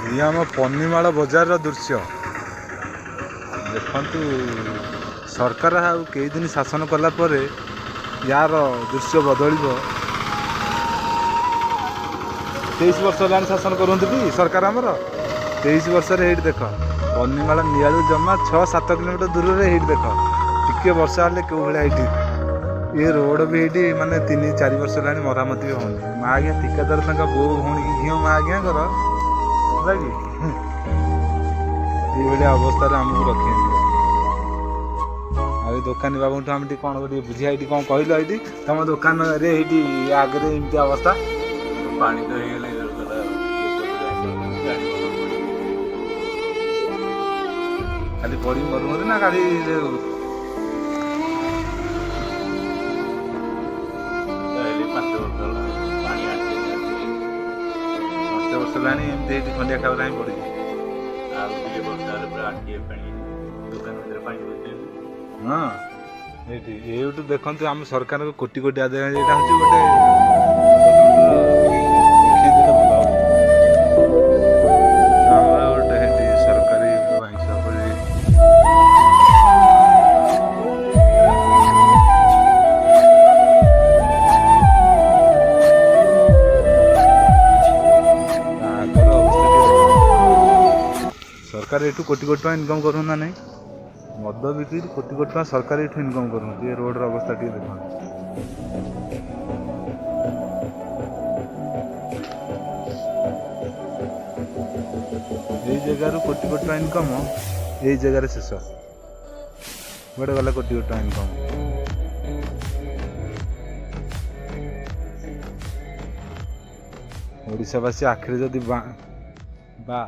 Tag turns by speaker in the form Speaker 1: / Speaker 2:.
Speaker 1: ये आम पन्नीमाଳ बजार दृश्य देखु। सरकार आउ कई दिन शासन कला परे यार दृश्य बदल। 23 वर्ष है शासन करती सरकार आमर 23 वर्ष देख पन्नीमाଳ नियालू जमा 6-7 किलोमीटर दूर में देख टिके वर्षा हेल्ले क्यों भाया ये रोड भी ये माने 3-4 वर्ष है मरामती भी होनी। माँ आज्ञा ठिकादार तक बो भौणी की घी माँ आज्ञा कर ये अवस्था आमको रखे। आ दुकानी बाबू आम कौन बुझा ये कौन कहल ये तुम दुकान रे आगे एमती अवस्था
Speaker 2: पानी तो
Speaker 1: खाली पड़ी मरु ना खाली वर्ष एमती खंडिया खावा पड़ी हाँ ये देखु आम सरकार को कोटी कोटी आदाय यहाँ हूँ गोटे सरकारी सरकार ये कोटी कोटी इनकम करूँ ना नहीं मद बिक्री कोटी कोटी सरकार ये इनकम करूँ। ये रोड अवस्था टे देख जगार कोटी कोटी इनकम ये जगार शेष गोटे गला कोटी कोटी इनकम। ओडिशावासी आखिरी जदि बा